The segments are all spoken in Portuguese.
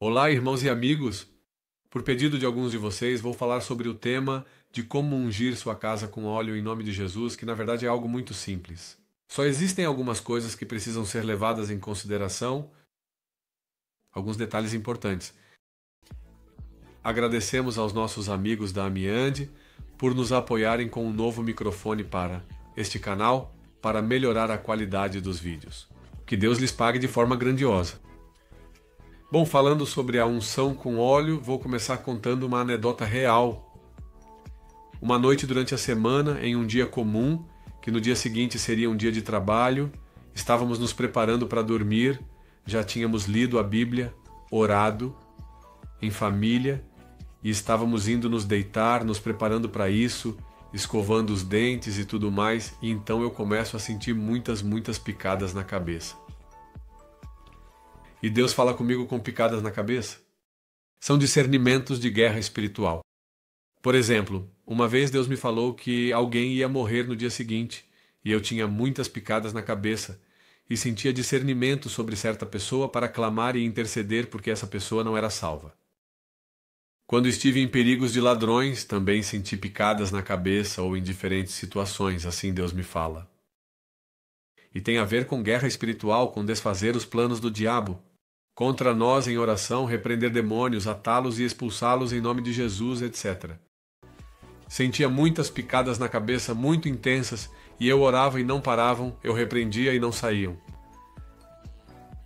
Olá, irmãos e amigos. Por pedido de alguns de vocês, vou falar sobre o tema de como ungir sua casa com óleo em nome de Jesus, que na verdade é algo muito simples. Só existem algumas coisas que precisam ser levadas em consideração, alguns detalhes importantes. Agradecemos aos nossos amigos da Amiande por nos apoiarem com um novo microfone para este canal, para melhorar a qualidade dos vídeos. Que Deus lhes pague de forma grandiosa. Bom, falando sobre a unção com óleo, vou começar contando uma anedota real. Uma noite durante a semana, em um dia comum, que no dia seguinte seria um dia de trabalho, estávamos nos preparando para dormir, já tínhamos lido a Bíblia, orado, em família, e estávamos indo nos deitar, nos preparando para isso, escovando os dentes e tudo mais, e então eu começo a sentir muitas picadas na cabeça. E Deus fala comigo com picadas na cabeça? São discernimentos de guerra espiritual. Por exemplo, uma vez Deus me falou que alguém ia morrer no dia seguinte, e eu tinha muitas picadas na cabeça, e sentia discernimento sobre certa pessoa para clamar e interceder porque essa pessoa não era salva. Quando estive em perigos de ladrões, também senti picadas na cabeça ou em diferentes situações, assim Deus me fala. E tem a ver com guerra espiritual, com desfazer os planos do diabo. Contra nós, em oração, repreender demônios, atá-los e expulsá-los em nome de Jesus, etc. Sentia muitas picadas na cabeça, muito intensas, e eu orava e não paravam, eu repreendia e não saíam.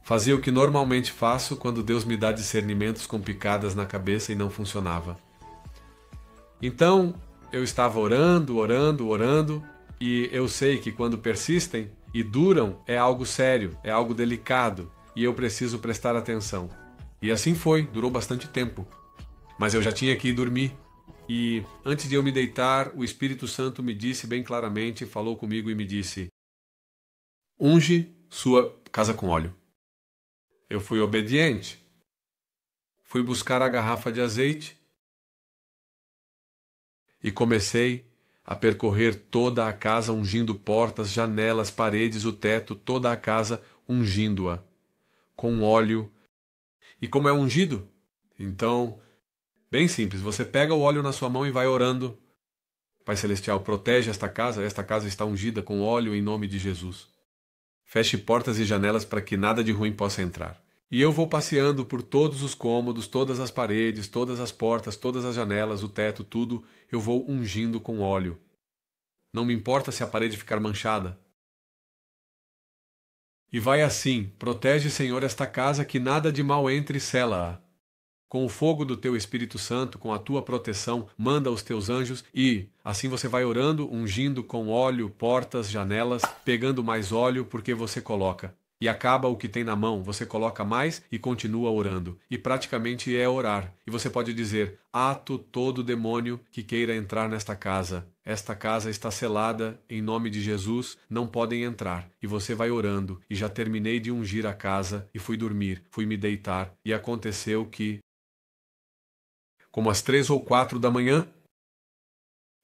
Fazia o que normalmente faço quando Deus me dá discernimentos com picadas na cabeça e não funcionava. Então, eu estava orando, e eu sei que quando persistem e duram, é algo sério, é algo delicado, e eu preciso prestar atenção. E assim foi, durou bastante tempo. Mas eu já tinha que ir dormir. E antes de eu me deitar, o Espírito Santo me disse bem claramente, falou comigo e me disse: unge sua casa com óleo. Eu fui obediente. Fui buscar a garrafa de azeite e comecei a percorrer toda a casa, ungindo portas, janelas, paredes, o teto, toda a casa, ungindo-a com óleo. E como é ungido? Então, bem simples, você pega o óleo na sua mão e vai orando. Pai Celestial, protege esta casa está ungida com óleo em nome de Jesus. Feche portas e janelas para que nada de ruim possa entrar. E eu vou passeando por todos os cômodos, todas as paredes, todas as portas, todas as janelas, o teto, tudo, eu vou ungindo com óleo. Não me importa se a parede ficar manchada. E vai assim, protege, Senhor, esta casa, que nada de mal entre e sela-a. Com o fogo do teu Espírito Santo, com a tua proteção, manda os teus anjos e, assim você vai orando, ungindo com óleo, portas, janelas, pegando mais óleo porque você coloca. E acaba o que tem na mão, você coloca mais e continua orando. E praticamente é orar. E você pode dizer: ato todo demônio que queira entrar nesta casa. Esta casa está selada em nome de Jesus, não podem entrar. E você vai orando. E já terminei de ungir a casa e fui dormir, fui me deitar. E aconteceu que, como às 3 ou 4 da manhã,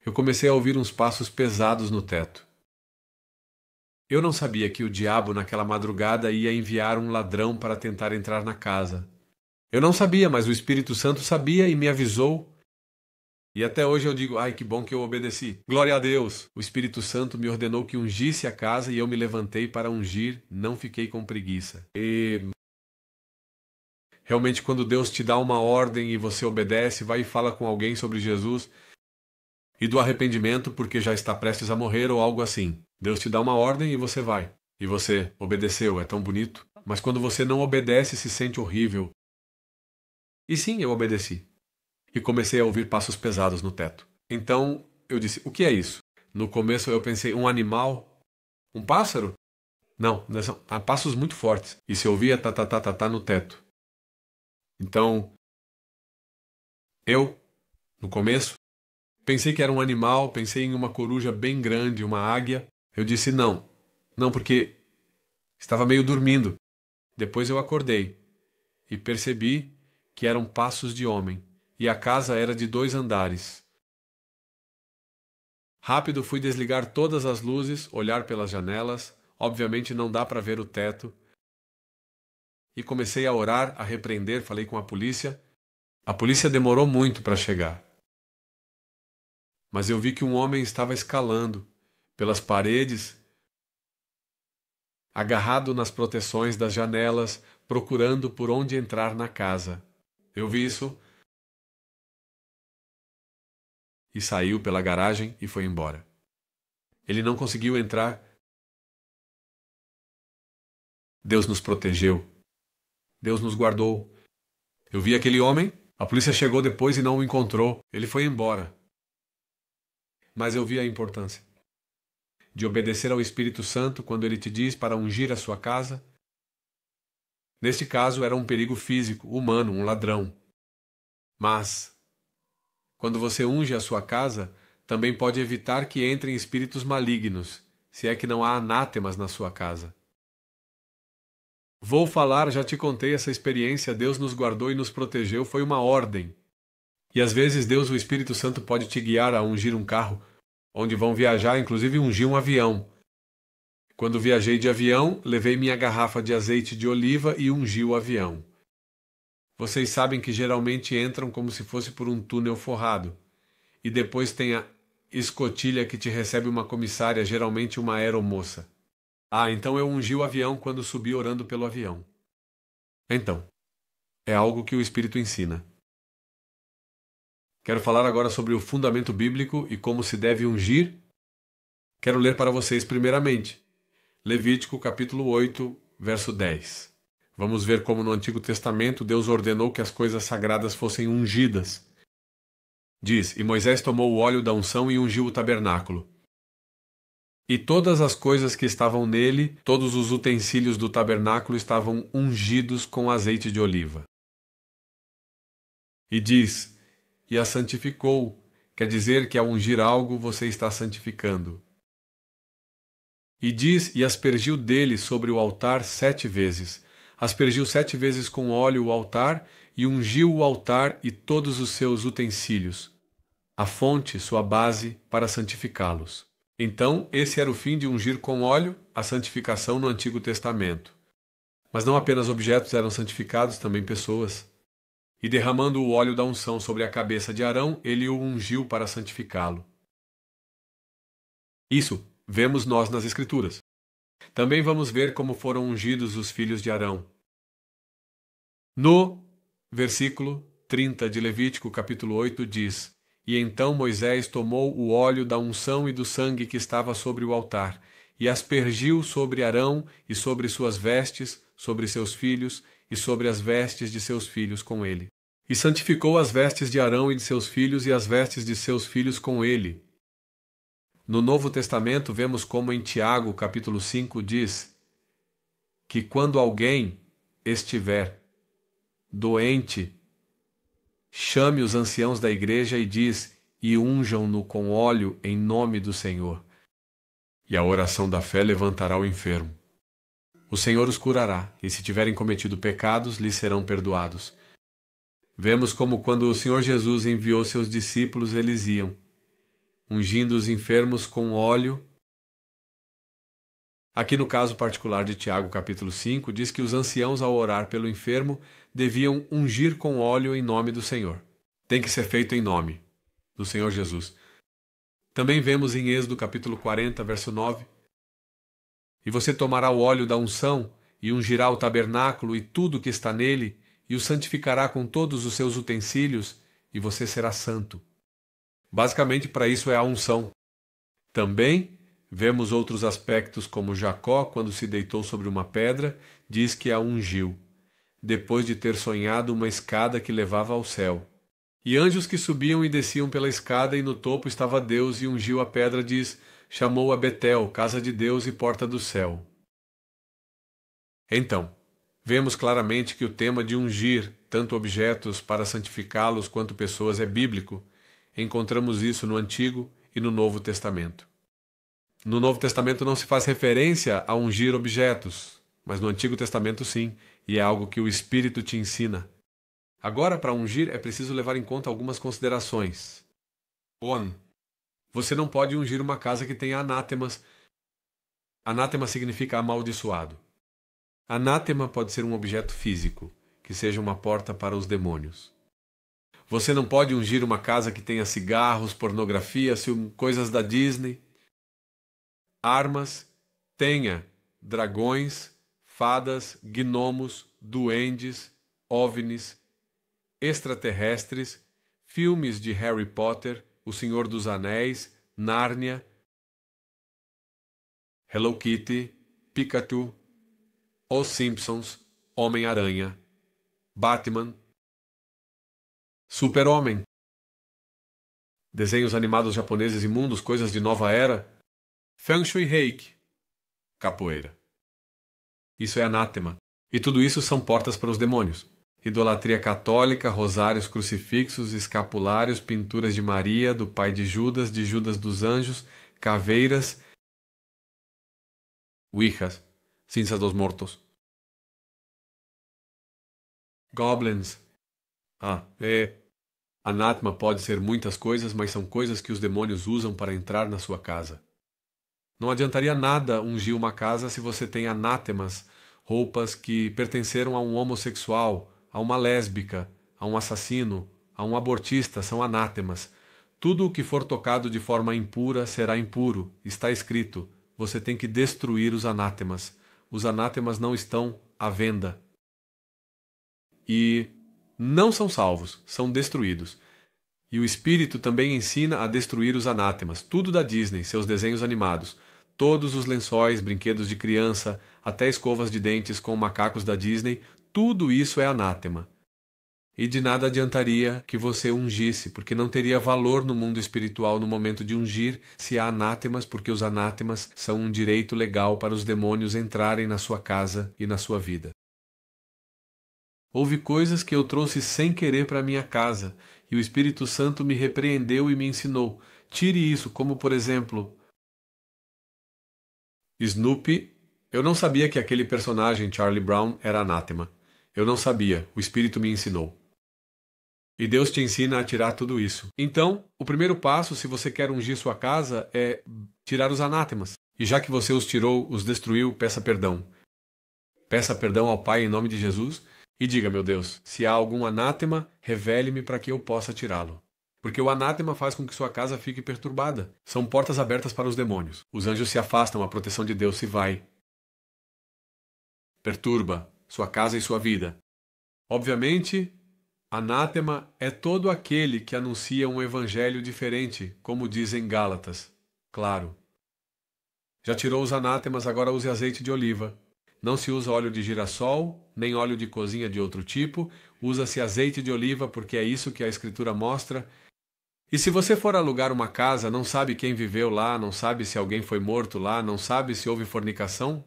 eu comecei a ouvir uns passos pesados no teto. Eu não sabia que o diabo naquela madrugada ia enviar um ladrão para tentar entrar na casa. Eu não sabia, mas o Espírito Santo sabia e me avisou. E até hoje eu digo: ai, que bom que eu obedeci. Glória a Deus! O Espírito Santo me ordenou que ungisse a casa e eu me levantei para ungir, não fiquei com preguiça. E realmente, quando Deus te dá uma ordem e você obedece, vai e fala com alguém sobre Jesus e do arrependimento porque já está prestes a morrer ou algo assim. Deus te dá uma ordem e você vai. E você obedeceu, é tão bonito. Mas quando você não obedece, se sente horrível. E sim, eu obedeci. E comecei a ouvir passos pesados no teto. Então eu disse: o que é isso? No começo eu pensei: um animal? Um pássaro? Não, são passos muito fortes. E se ouvia tá no teto. Então, no começo, pensei que era um animal, pensei em uma coruja bem grande, uma águia. Eu disse não. Não, porque estava meio dormindo. Depois eu acordei e percebi que eram passos de homem, e a casa era de 2 andares. Rápido fui desligar todas as luzes, olhar pelas janelas. Obviamente não dá para ver o teto. e comecei a orar, a repreender, falei com a polícia. A polícia demorou muito para chegar. Mas eu vi que um homem estava escalando pelas paredes, agarrado nas proteções das janelas, procurando por onde entrar na casa. Eu vi isso e saiu pela garagem e foi embora. Ele não conseguiu entrar. Deus nos protegeu. Deus nos guardou. Eu vi aquele homem, a polícia chegou depois e não o encontrou. Ele foi embora. Mas eu vi a importância de obedecer ao Espírito Santo quando ele te diz para ungir a sua casa. Neste caso, era um perigo físico, humano, um ladrão. Mas, quando você unge a sua casa, também pode evitar que entrem espíritos malignos, se é que não há anátemas na sua casa. Vou falar, já te contei essa experiência, Deus nos guardou e nos protegeu, foi uma ordem. E às vezes Deus, o Espírito Santo, pode te guiar a ungir um carro, onde vão viajar, inclusive ungir um avião. Quando viajei de avião, levei minha garrafa de azeite de oliva e ungi o avião. Vocês sabem que geralmente entram como se fosse por um túnel forrado. E depois tem a escotilha que te recebe uma comissária, geralmente uma aeromoça. Então eu ungi o avião quando subi orando pelo avião. Então, é algo que o Espírito ensina. Quero falar agora sobre o fundamento bíblico e como se deve ungir. Quero ler para vocês primeiramente Levítico capítulo 8, verso 10. Vamos ver como no Antigo Testamento Deus ordenou que as coisas sagradas fossem ungidas. Diz: E Moisés tomou o óleo da unção e ungiu o tabernáculo. E todas as coisas que estavam nele, todos os utensílios do tabernáculo estavam ungidos com azeite de oliva. E diz: E a santificou, quer dizer que ao ungir algo você está santificando. E diz: E aspergiu dele sobre o altar 7 vezes. Aspergiu 7 vezes com óleo o altar, e ungiu o altar e todos os seus utensílios, a fonte, sua base, para santificá-los. Então, esse era o fim de ungir com óleo, a santificação no Antigo Testamento. Mas não apenas objetos eram santificados, também pessoas. E derramando o óleo da unção sobre a cabeça de Arão, ele o ungiu para santificá-lo. Isso vemos nós nas Escrituras. Também vamos ver como foram ungidos os filhos de Arão. No versículo 30 de Levítico, capítulo 8, diz: E então Moisés tomou o óleo da unção e do sangue que estava sobre o altar, e aspergiu sobre Arão e sobre suas vestes, sobre seus filhos, e sobre as vestes de seus filhos com ele. E santificou as vestes de Arão e de seus filhos, e as vestes de seus filhos com ele. No Novo Testamento, vemos como em Tiago, capítulo 5, diz que quando alguém estiver doente, chame os anciãos da igreja e diz: E unjam-no com óleo em nome do Senhor. E a oração da fé levantará o enfermo. O Senhor os curará, e se tiverem cometido pecados, lhes serão perdoados. Vemos como quando o Senhor Jesus enviou seus discípulos, eles iam, ungindo os enfermos com óleo. Aqui no caso particular de Tiago, capítulo 5, diz que os anciãos, ao orar pelo enfermo, deviam ungir com óleo em nome do Senhor. Tem que ser feito em nome do Senhor Jesus. Também vemos em Êxodo, capítulo 40, verso 9: E você tomará o óleo da unção e ungirá o tabernáculo e tudo que está nele, e o santificará com todos os seus utensílios, e você será santo. Basicamente, para isso é a unção. Também vemos outros aspectos, como Jacó, quando se deitou sobre uma pedra, diz que a ungiu, depois de ter sonhado uma escada que levava ao céu. E anjos que subiam e desciam pela escada, e no topo estava Deus, e ungiu a pedra, diz: chamou a Betel, casa de Deus e porta do céu. Então, vemos claramente que o tema de ungir tanto objetos para santificá-los quanto pessoas é bíblico. Encontramos isso no Antigo e no Novo Testamento. No Novo Testamento não se faz referência a ungir objetos, mas no Antigo Testamento sim, e é algo que o Espírito te ensina. Agora, para ungir, é preciso levar em conta algumas considerações. 1. Você não pode ungir uma casa que tenha anátemas. Anátema significa amaldiçoado. Anátema pode ser um objeto físico, que seja uma porta para os demônios. Você não pode ungir uma casa que tenha cigarros, pornografia, coisas da Disney, armas, tenha dragões, fadas, gnomos, duendes, ovnis, extraterrestres, filmes de Harry Potter, O Senhor dos Anéis, Nárnia, Hello Kitty, Pikachu, Os Simpsons, Homem-Aranha, Batman, Super-Homem, desenhos animados japoneses imundos, coisas de nova era, Feng Shui Reiki, capoeira. Isso é anátema. E tudo isso são portas para os demônios. Idolatria católica, rosários, crucifixos, escapulários, pinturas de Maria, do pai de Judas dos Anjos, caveiras, ouijas, cinzas dos mortos, goblins. Anátema pode ser muitas coisas, mas são coisas que os demônios usam para entrar na sua casa. Não adiantaria nada ungir uma casa se você tem anátemas, roupas que pertenceram a um homossexual, a uma lésbica, a um assassino, a um abortista, são anátemas. Tudo o que for tocado de forma impura será impuro. Está escrito. Você tem que destruir os anátemas. Os anátemas não estão à venda. E não são salvos, são destruídos. E o Espírito também ensina a destruir os anátemas. Tudo da Disney, seus desenhos animados. Todos os lençóis, brinquedos de criança, até escovas de dentes com macacos da Disney, tudo isso é anátema. E de nada adiantaria que você ungisse, porque não teria valor no mundo espiritual no momento de ungir se há anátemas, porque os anátemas são um direito legal para os demônios entrarem na sua casa e na sua vida. Houve coisas que eu trouxe sem querer para minha casa, e o Espírito Santo me repreendeu e me ensinou. Tire isso, como por exemplo, Snoopy. Eu não sabia que aquele personagem, Charlie Brown, era anátema. Eu não sabia, o Espírito me ensinou. E Deus te ensina a tirar tudo isso. Então, o primeiro passo, se você quer ungir sua casa, é tirar os anátemas. E já que você os tirou, os destruiu, peça perdão. Peça perdão ao Pai em nome de Jesus e diga, meu Deus, se há algum anátema, revele-me para que eu possa tirá-lo. Porque o anátema faz com que sua casa fique perturbada. São portas abertas para os demônios. Os anjos se afastam, a proteção de Deus se vai. Perturba sua casa e sua vida. Obviamente, anátema é todo aquele que anuncia um evangelho diferente, como dizem Gálatas. Claro. Já tirou os anátemas, agora use azeite de oliva. Não se usa óleo de girassol, nem óleo de cozinha de outro tipo. Usa-se azeite de oliva porque é isso que a Escritura mostra. E se você for alugar uma casa, não sabe quem viveu lá, não sabe se alguém foi morto lá, não sabe se houve fornicação?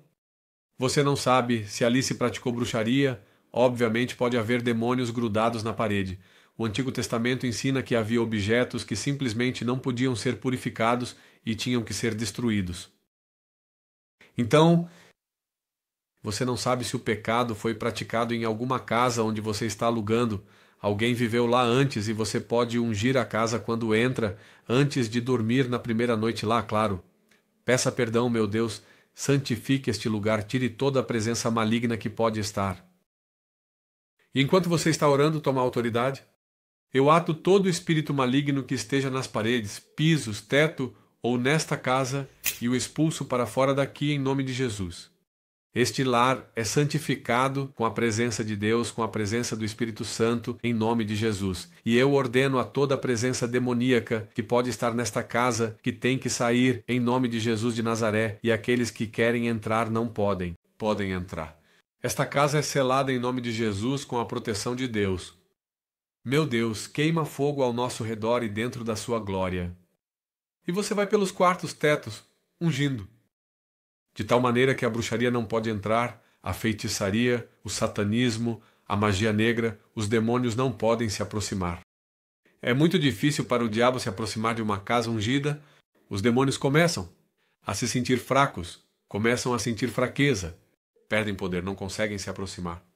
Você não sabe se ali se praticou bruxaria? Obviamente pode haver demônios grudados na parede. O Antigo Testamento ensina que havia objetos que simplesmente não podiam ser purificados e tinham que ser destruídos. Então, você não sabe se o pecado foi praticado em alguma casa onde você está alugando. Alguém viveu lá antes e você pode ungir a casa quando entra, antes de dormir na primeira noite lá, claro. Peça perdão, meu Deus, santifique este lugar, tire toda a presença maligna que pode estar. E enquanto você está orando, toma autoridade. Eu ato todo espírito maligno que esteja nas paredes, pisos, teto ou nesta casa e o expulso para fora daqui em nome de Jesus. Este lar é santificado com a presença de Deus, com a presença do Espírito Santo, em nome de Jesus. E eu ordeno a toda a presença demoníaca que pode estar nesta casa, que tem que sair, em nome de Jesus de Nazaré, e aqueles que querem entrar não podem entrar. Esta casa é selada em nome de Jesus com a proteção de Deus. Meu Deus, queima fogo ao nosso redor e dentro da sua glória. E você vai pelos quartos, tetos, ungindo. De tal maneira que a bruxaria não pode entrar, a feitiçaria, o satanismo, a magia negra, os demônios não podem se aproximar. É muito difícil para o diabo se aproximar de uma casa ungida. Os demônios começam a se sentir fracos, começam a sentir fraqueza, perdem poder, não conseguem se aproximar.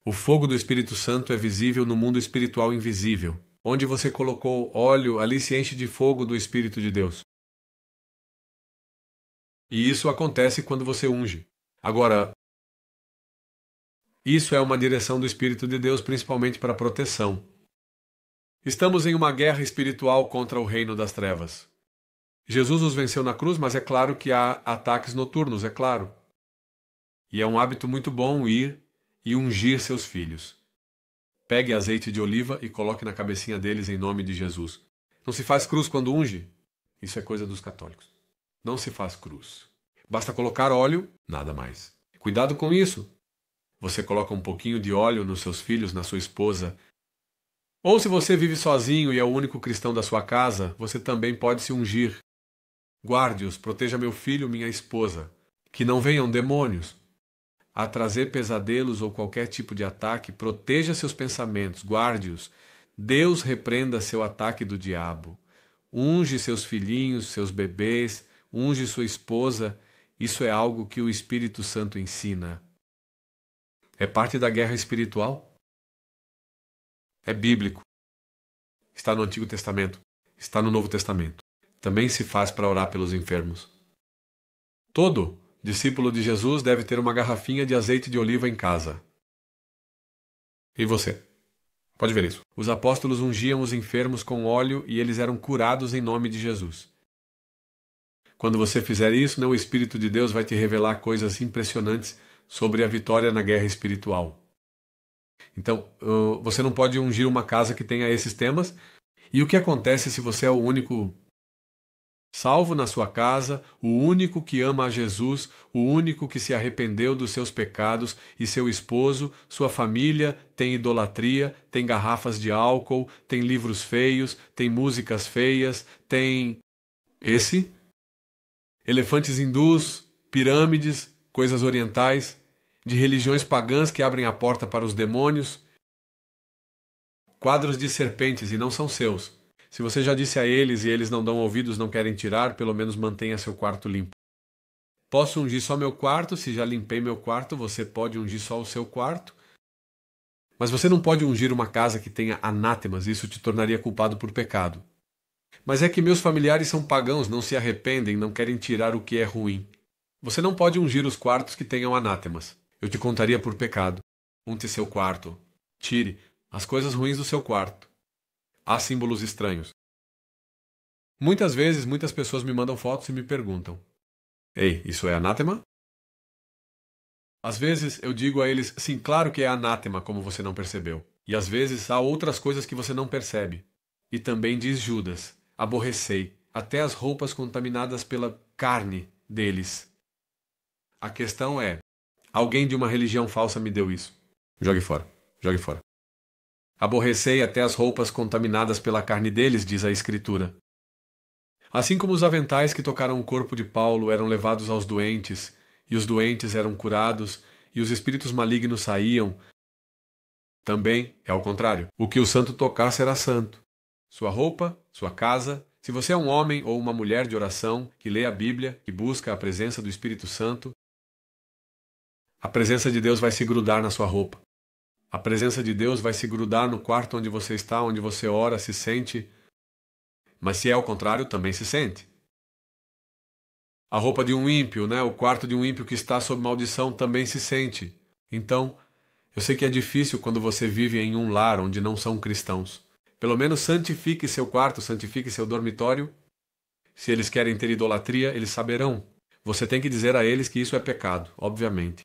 O fogo do Espírito Santo é visível no mundo espiritual invisível. Onde você colocou óleo, ali se enche de fogo do Espírito de Deus. E isso acontece quando você unge. Agora, Isso é uma direção do Espírito de Deus, principalmente para proteção. Estamos em uma guerra espiritual contra o reino das trevas. Jesus os venceu na cruz, mas é claro que há ataques noturnos, é claro. E é um hábito muito bom ir e ungir seus filhos. Pegue azeite de oliva e coloque na cabecinha deles em nome de Jesus. Não se faz cruz quando unge? Isso é coisa dos católicos. Não se faz cruz. Basta colocar óleo, nada mais. Cuidado com isso. Você coloca um pouquinho de óleo nos seus filhos, na sua esposa. Ou se você vive sozinho e é o único cristão da sua casa, você também pode se ungir. Guarde-os, proteja meu filho, minha esposa. Que não venham demônios a trazer pesadelos ou qualquer tipo de ataque. Proteja seus pensamentos, guarde-os. Deus repreenda seu ataque do diabo. Unge seus filhinhos, seus bebês, unge sua esposa. Isso é algo que o Espírito Santo ensina. É parte da guerra espiritual. É bíblico. Está no Antigo Testamento. Está no Novo Testamento. Também se faz para orar pelos enfermos. Todo discípulo de Jesus deve ter uma garrafinha de azeite de oliva em casa. E você? Pode ver isso. Os apóstolos ungiam os enfermos com óleo e eles eram curados em nome de Jesus. Quando você fizer isso, o Espírito de Deus vai te revelar coisas impressionantes sobre a vitória na guerra espiritual. Então, você não pode ungir uma casa que tenha esses temas. E o que acontece se você é o único salvo na sua casa, o único que ama a Jesus, o único que se arrependeu dos seus pecados, e seu esposo, sua família tem idolatria, tem garrafas de álcool, tem livros feios, tem músicas feias, tem elefantes hindus, pirâmides, coisas orientais, de religiões pagãs que abrem a porta para os demônios, quadros de serpentes e não são seus. Se você já disse a eles e eles não dão ouvidos, não querem tirar, pelo menos mantenha seu quarto limpo. Posso ungir só meu quarto? Se já limpei meu quarto, você pode ungir só o seu quarto. Mas você não pode ungir uma casa que tenha anátemas, isso te tornaria culpado por pecado. Mas é que meus familiares são pagãos, não se arrependem, não querem tirar o que é ruim. Você não pode ungir os quartos que tenham anátemas. Eu te contaria por pecado. Unte seu quarto. Tire as coisas ruins do seu quarto. Há símbolos estranhos. Muitas vezes, muitas pessoas me mandam fotos e me perguntam: Ei, isso é anátema? Às vezes eu digo a eles: sim, claro que é anátema, como você não percebeu. E às vezes há outras coisas que você não percebe. E também diz Judas: aborrecei até as roupas contaminadas pela carne deles. A questão é: alguém de uma religião falsa me deu isso. Jogue fora. Jogue fora. Aborrecei até as roupas contaminadas pela carne deles, diz a Escritura. Assim como os aventais que tocaram o corpo de Paulo eram levados aos doentes, e os doentes eram curados, e os espíritos malignos saíam, também é ao contrário. O que o santo tocar será santo. Sua roupa, sua casa. Se você é um homem ou uma mulher de oração, que lê a Bíblia, que busca a presença do Espírito Santo, a presença de Deus vai se grudar na sua roupa. A presença de Deus vai se grudar no quarto onde você está, onde você ora, se sente. Mas se é ao contrário, também se sente. A roupa de um ímpio, o quarto de um ímpio que está sob maldição também se sente. Então, eu sei que é difícil quando você vive em um lar onde não são cristãos. Pelo menos santifique seu quarto, santifique seu dormitório. Se eles querem ter idolatria, eles saberão. Você tem que dizer a eles que isso é pecado, obviamente.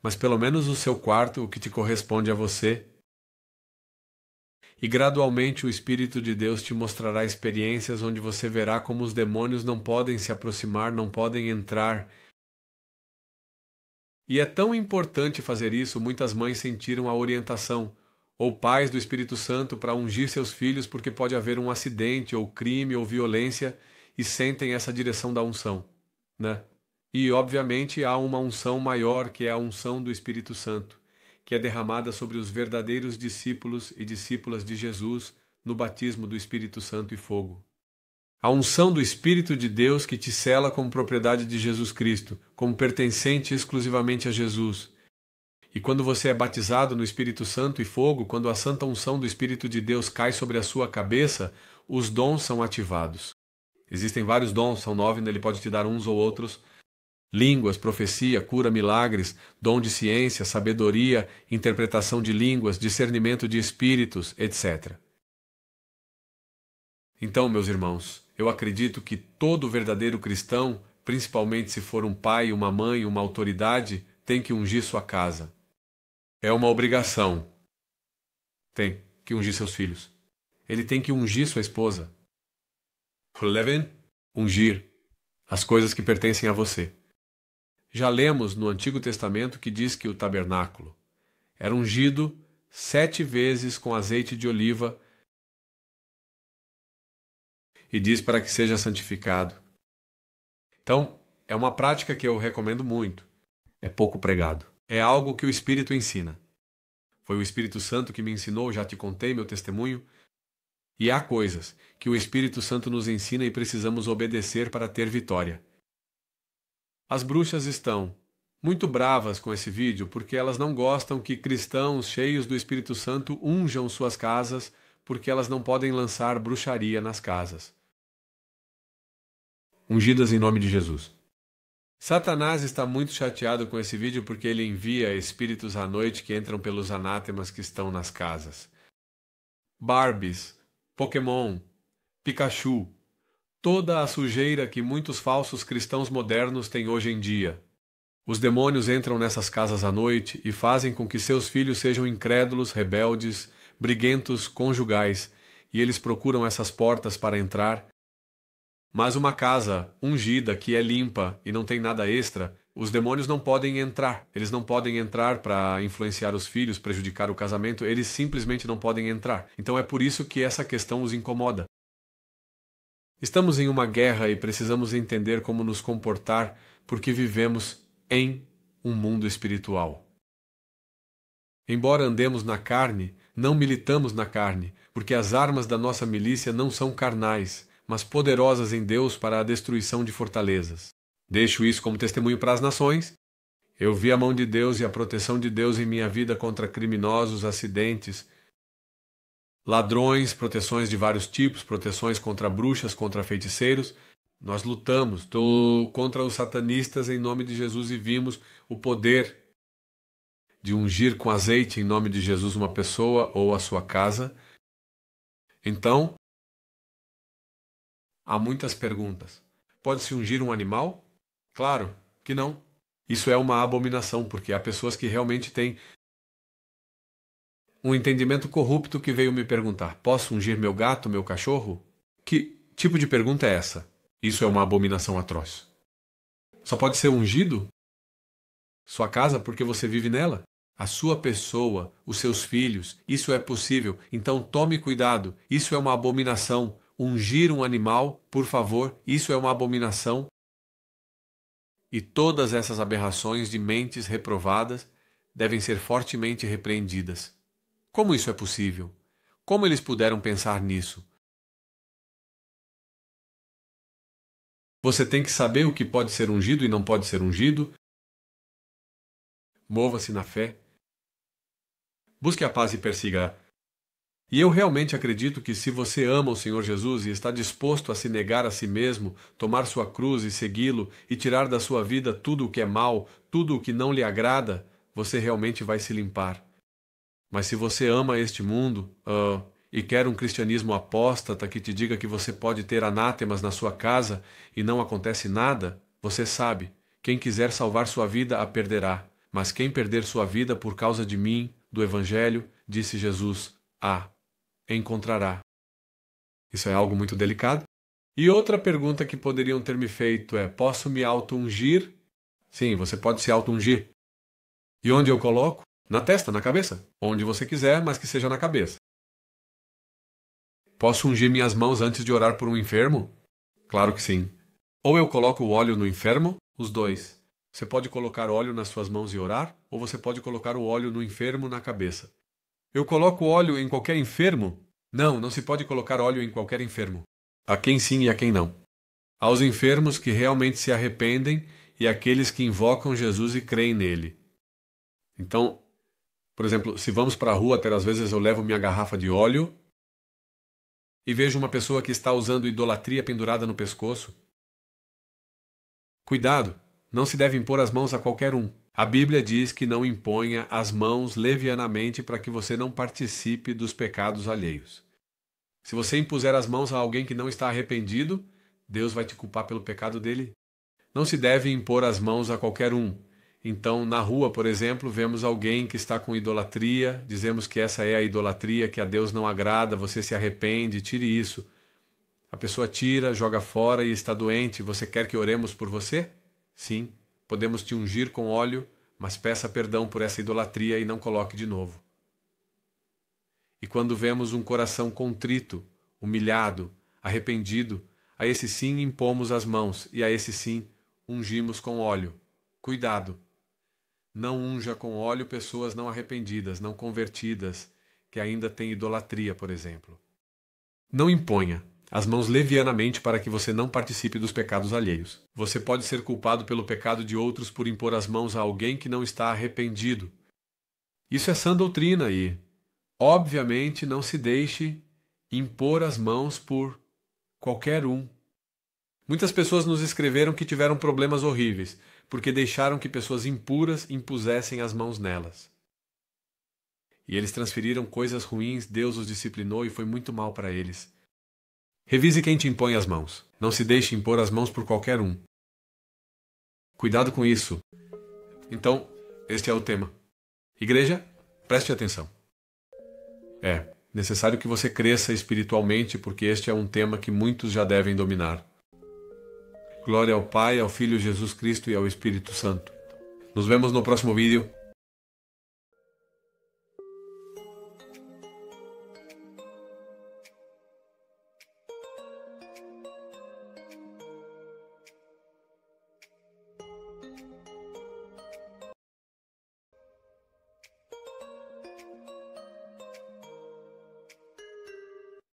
Mas pelo menos o seu quarto, o que te corresponde a você. E gradualmente o Espírito de Deus te mostrará experiências onde você verá como os demônios não podem se aproximar, não podem entrar. E é tão importante fazer isso, muitas mães sentiram a orientação, ou pais do Espírito Santo, para ungir seus filhos porque pode haver um acidente, ou crime, ou violência, e sentem essa direção da unção, E, obviamente, há uma unção maior, que é a unção do Espírito Santo, que é derramada sobre os verdadeiros discípulos e discípulas de Jesus no batismo do Espírito Santo e fogo. A unção do Espírito de Deus que te sela como propriedade de Jesus Cristo, como pertencente exclusivamente a Jesus. E quando você é batizado no Espírito Santo e fogo, quando a santa unção do Espírito de Deus cai sobre a sua cabeça, os dons são ativados. Existem vários dons, são 9, ele pode te dar uns ou outros, Línguas, profecia, cura, milagres, dom de ciência, sabedoria, interpretação de línguas, discernimento de espíritos, etc. Então, meus irmãos, eu acredito que todo verdadeiro cristão, principalmente se for um pai, uma mãe, uma autoridade, tem que ungir sua casa. É uma obrigação. Tem que ungir seus filhos. Ele tem que ungir sua esposa. Ungir as coisas que pertencem a você. Já lemos no Antigo Testamento que diz que o tabernáculo era ungido 7 vezes com azeite de oliva e diz para que seja santificado. Então, é uma prática que eu recomendo muito. É pouco pregado. É algo que o Espírito ensina. Foi o Espírito Santo que me ensinou, já te contei meu testemunho. E há coisas que o Espírito Santo nos ensina e precisamos obedecer para ter vitória. As bruxas estão muito bravas com esse vídeo porque elas não gostam que cristãos cheios do Espírito Santo unjam suas casas porque elas não podem lançar bruxaria nas casas. Ungidas em nome de Jesus. Satanás está muito chateado com esse vídeo porque ele envia espíritos à noite que entram pelos anátemas que estão nas casas. Barbies, Pokémon, Pikachu, toda a sujeira que muitos falsos cristãos modernos têm hoje em dia. Os demônios entram nessas casas à noite e fazem com que seus filhos sejam incrédulos, rebeldes, briguentos, conjugais, e eles procuram essas portas para entrar. Mas uma casa ungida, que é limpa e não tem nada extra, os demônios não podem entrar. Eles não podem entrar para influenciar os filhos, prejudicar o casamento, eles simplesmente não podem entrar. Então é por isso que essa questão os incomoda. Estamos em uma guerra e precisamos entender como nos comportar porque vivemos em um mundo espiritual. Embora andemos na carne, não militamos na carne, porque as armas da nossa milícia não são carnais, mas poderosas em Deus para a destruição de fortalezas. Deixo isso como testemunho para as nações. Eu vi a mão de Deus e a proteção de Deus em minha vida contra criminosos, acidentes, ladrões, proteções de vários tipos, proteções contra bruxas, contra feiticeiros. Nós lutamos contra os satanistas em nome de Jesus e vimos o poder de ungir com azeite em nome de Jesus uma pessoa ou a sua casa. Então, há muitas perguntas. Pode-se ungir um animal? Claro que não. Isso é uma abominação, porque há pessoas que realmente têm um entendimento corrupto que veio me perguntar: posso ungir meu gato, meu cachorro? Que tipo de pergunta é essa? Isso é uma abominação atroz. Só pode ser ungido sua casa porque você vive nela? A sua pessoa, os seus filhos, isso é possível. Então tome cuidado. Isso é uma abominação. Ungir um animal, por favor, isso é uma abominação. E todas essas aberrações de mentes reprovadas devem ser fortemente repreendidas. Como isso é possível? Como eles puderam pensar nisso? Você tem que saber o que pode ser ungido e não pode ser ungido. Mova-se na fé. Busque a paz e persiga-a. E eu realmente acredito que se você ama o Senhor Jesus e está disposto a se negar a si mesmo, tomar sua cruz e segui-lo e tirar da sua vida tudo o que é mal, tudo o que não lhe agrada, você realmente vai se limpar. Mas se você ama este mundo e quer um cristianismo apóstata que te diga que você pode ter anátemas na sua casa e não acontece nada, você sabe, quem quiser salvar sua vida a perderá, mas quem perder sua vida por causa de mim, do Evangelho, disse Jesus, encontrará. Isso é algo muito delicado. E outra pergunta que poderiam ter me feito é: posso me auto-ungir? Sim, você pode se auto-ungir. E onde eu coloco? Na testa, na cabeça. Onde você quiser, mas que seja na cabeça. Posso ungir minhas mãos antes de orar por um enfermo? Claro que sim. Ou eu coloco o óleo no enfermo, os dois. Você pode colocar óleo nas suas mãos e orar, ou você pode colocar o óleo no enfermo na cabeça. Eu coloco óleo em qualquer enfermo? Não, não se pode colocar óleo em qualquer enfermo. A quem sim e a quem não. Aos enfermos que realmente se arrependem e àqueles que invocam Jesus e creem nele. Então, por exemplo, se vamos para a rua, até às vezes eu levo minha garrafa de óleo e vejo uma pessoa que está usando idolatria pendurada no pescoço. Cuidado! Não se deve impor as mãos a qualquer um. A Bíblia diz que não imponha as mãos levianamente para que você não participe dos pecados alheios. Se você impuser as mãos a alguém que não está arrependido, Deus vai te culpar pelo pecado dele. Não se deve impor as mãos a qualquer um. Então, na rua, por exemplo, vemos alguém que está com idolatria, dizemos que essa é a idolatria, que a Deus não agrada, você se arrepende, tire isso. A pessoa tira, joga fora e está doente. Você quer que oremos por você? Sim, podemos te ungir com óleo, mas peça perdão por essa idolatria e não coloque de novo. E quando vemos um coração contrito, humilhado, arrependido, a esse sim impomos as mãos e a esse sim ungimos com óleo. Cuidado! Não unja com óleo pessoas não arrependidas, não convertidas, que ainda têm idolatria, por exemplo. Não imponha as mãos levianamente para que você não participe dos pecados alheios. Você pode ser culpado pelo pecado de outros por impor as mãos a alguém que não está arrependido. Isso é sã doutrina e, obviamente, não se deixe impor as mãos por qualquer um. Muitas pessoas nos escreveram que tiveram problemas horríveis, porque deixaram que pessoas impuras impusessem as mãos nelas. E eles transferiram coisas ruins, Deus os disciplinou e foi muito mal para eles. Revise quem te impõe as mãos. Não se deixe impor as mãos por qualquer um. Cuidado com isso. Então, este é o tema. Igreja, preste atenção. É necessário que você cresça espiritualmente, porque este é um tema que muitos já devem dominar. Glória ao Pai, ao Filho Jesus Cristo e ao Espírito Santo. Nos vemos no próximo vídeo.